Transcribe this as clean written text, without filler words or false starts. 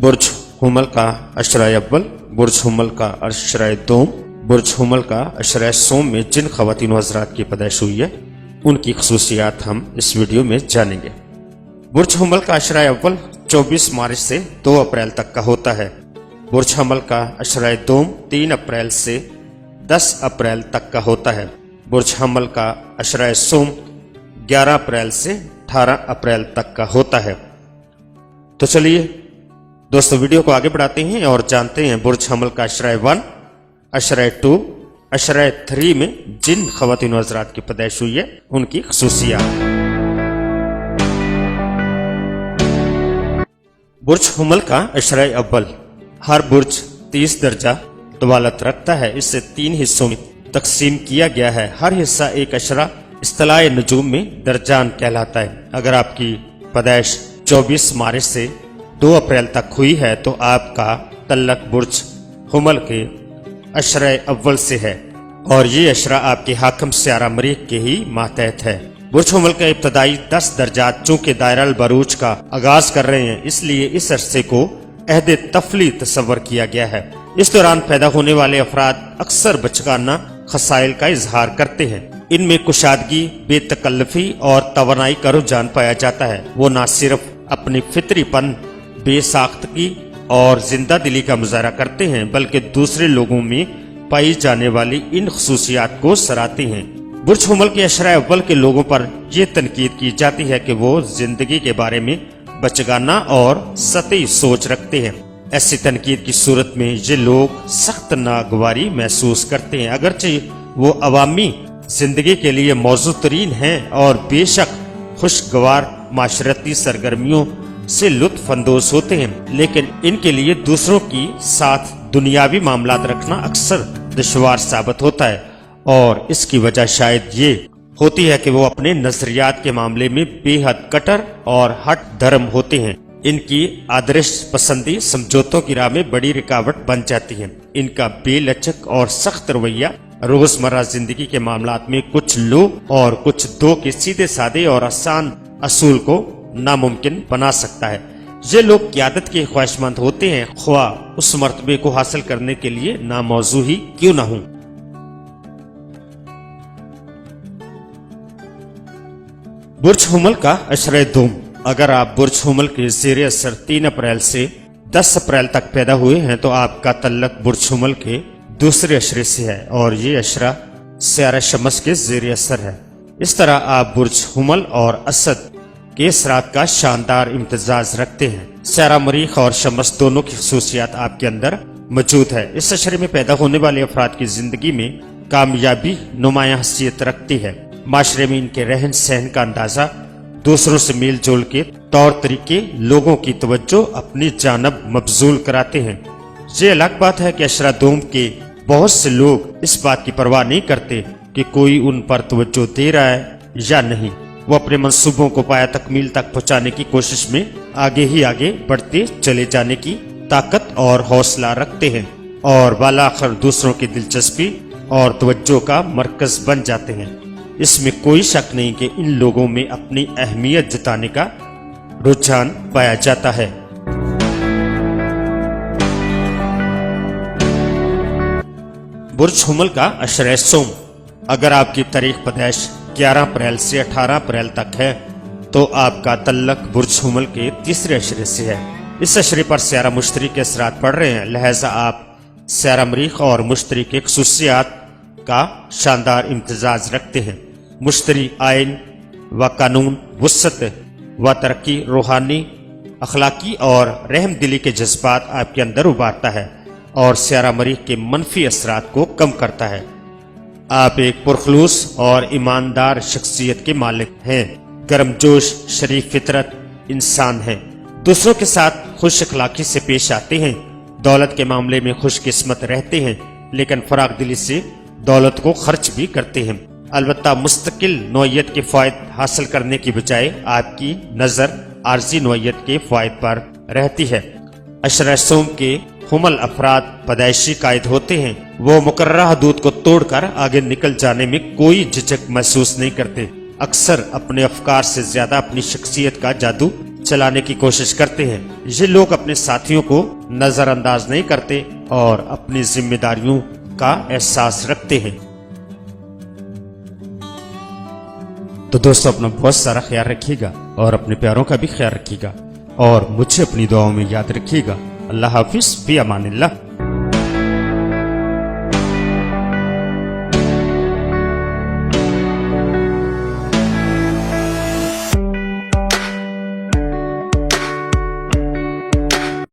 बुर्ज हुमल का अशराए अव्वल, बुर्ज हुमल का अशराए दोम, बुर्ज हुमल का अशराए सोम में जिन ख़वातीन हज़रात की पैदाइश हुई है उनकी खसूसियात हम इस वीडियो में जानेंगे। बुर्ज हुमल का अशराए अव्वल 24 मार्च से 2 अप्रैल तक का होता है। बुर्ज हुमल का अशराए दोम 3 अप्रैल से 10 अप्रैल तक का होता है। बुर्ज हुमल का अशराए सोम 11 अप्रैल से 18 अप्रैल तक का होता है। तो चलिए दोस्तों वीडियो को आगे बढ़ाते हैं और जानते हैं बुर्ज हुमल का अशराए 1, अशराए 2, अशराए 3 में जिन ख़वातीन हज़रात की पैदाइश हुई है उनकी खसूसियात। बुर्ज हुमल का अशराए अव्वल, हर बुर्ज 30 दर्जा तवालत रखता है। इसे 3 हिस्सों में तकसीम किया गया है। हर हिस्सा एक अशरा इस्तिलाए नजूम में दर्जान कहलाता है। अगर आपकी पैदाइश 24 मार्च से 2 अप्रैल तक हुई है तो आपका तल्लक बुर्ज हुमल के अशराए अव्वल से है और ये अशरा आपके हाकिम स्यारा मरीख के ही मातहत है। बुर्ज हुमल का इब्तदाई 10 दर्जात चूंकि दायरा बरूज का आगाज कर रहे हैं, इसलिए इस अरसे को अहद तफली तस्वर किया गया है। इस दौरान पैदा होने वाले अफराद अक्सर बचकाना खसाइल का इजहार करते हैं। इनमें कुशादगी, बेतकल्लफी और तवानाई का रुझान पाया जाता है। वो न सिर्फ अपनी फितरीपन, बेसाख्तगी और जिंदा दिली का मुजाहरा करते हैं बल्कि दूसरे लोगों में पाई जाने वाली इन खसूसियात को सराहते हैं। बुर्ज हुमल के अशराए अव्वल के लोगों पर यह तनकीद की जाती है कि वो जिंदगी के बारे में बचगाना और सतही सोच रखते हैं। ऐसी तनकीद की सूरत में ये लोग सख्त नागवारी महसूस करते हैं, अगरचे वो अवामी जिंदगी के लिए मौजू तरीन हैं और बेशक खुशगवार माशरती सरगर्मियों से लुत्फ अंदोज होते हैं, लेकिन इनके लिए दूसरों की साथ दुनियावी मामलात रखना अक्सर दुश्वार साबित होता है और इसकी वजह शायद ये होती है कि वो अपने नजरियात के मामले में बेहद कट्टर और हट धर्म होते हैं। इनकी आदर्श पसंदी समझौतों की राह में बड़ी रुकावट बन जाती है। इनका बेलचक और सख्त रवैया रोजमर्रा जिंदगी के मामलात में कुछ लो और कुछ दो के सीधे साधे और आसान असूल को नामुमकिन बना सकता है। ये लोग क़यादत के ख्वाहिशमंद होते हैं, ख्वाह उस मर्तबे को हासिल करने के लिए नामौजू ही क्यों ना हो। बुर्ज हुमल का अशराए दोम, अगर आप बुर्ज हुमल के ज़ेरे असर 3 अप्रैल से 10 अप्रैल तक पैदा हुए हैं तो आपका तल्लक बुर्ज हुमल के दूसरे अशरे से है और ये अशरा स्यारा शमस के ज़ेरे असर है। इस तरह आप बुर्ज हुमल और असद के असरात का शानदार इम्तिजाज रखते हैं। स्यारा मरीख और शमस दोनों की खसूसियात आपके अंदर मौजूद है। इस अशरे में पैदा होने वाले अफराद की जिंदगी में कामयाबी नुमाया हैसियत रखती है। माशरे में इनके रहन सहन का अंदाजा, दूसरों से मेल जोल के तौर तरीके लोगों की तवज्जो अपनी जानब मबजूल कराते हैं। ये अलग बात है कि अशरा दोम के बहुत से लोग इस बात की परवाह नहीं करते कि कोई उन पर तवज्जो दे रहा है या नहीं। वो अपने मंसूबों को पाया तकमील तक पहुंचाने की कोशिश में आगे ही आगे बढ़ते चले जाने की ताकत और हौसला रखते हैं और बालाखिर दूसरों की दिलचस्पी और तवज्जो का मरकज बन जाते हैं। इसमें कोई शक नहीं कि इन लोगों में अपनी अहमियत जताने का रुझान पाया जाता है। बुर्ज हुमल का अशराए सोम, अगर आपकी तारीख पैदाइश 11 अप्रैल से 18 अप्रैल तक है तो आपका तल्लक बुर्ज हुमल के तीसरे अशरे से है। इस अशरे पर स्यारा मुश्तरी के असरात पड़ रहे हैं, लिहाजा आप स्यारा मरीख और मुश्तरी के खसूसियात का शानदार इम्तिजाज रखते हैं। मुश्तरी आइन व कानून, वुसत व तरक्की, रूहानी, अखलाकी और रहम दिली के जज्बात आपके अंदर उबारता है और स्यारा मरीख के मनफी असरात को कम करता है। आप एक पुरखलूस और ईमानदार शख्सियत के मालिक हैं, गर्मजोश, शरीफ फितरत इंसान हैं, दूसरों के साथ खुश अखलाकी से पेश आते हैं, दौलत के मामले में खुशकिस्मत रहते हैं लेकिन फराग दिली से दौलत को खर्च भी करते हैं। अलबत्ता मुस्तकिल नौयत के फ़ायद हासिल करने की बजाय आपकी नज़र आर्जी नौयत के फ़ायद पर रहती है। अशराए सोम के हुमल अफराद पैदाइशी कायद होते हैं। वो मुकर्ररा हदूद को तोड़कर आगे निकल जाने में कोई झिझक महसूस नहीं करते। अक्सर अपने अफकार से ज्यादा अपनी शख्सियत का जादू چلانے کی کوشش کرتے ہیں۔ یہ لوگ اپنے ساتھیوں کو نظر انداز نہیں کرتے اور اپنی ذمہ داریوں کا احساس رکھتے ہیں۔ تو دوستو اپنا بہت سارا خیال رکھیے گا اور اپنے پیاروں کا بھی خیال رکھیے گا اور مجھے اپنی دعاؤں میں یاد رکھیے گا۔ اللہ حافظ، فی امان اللہ۔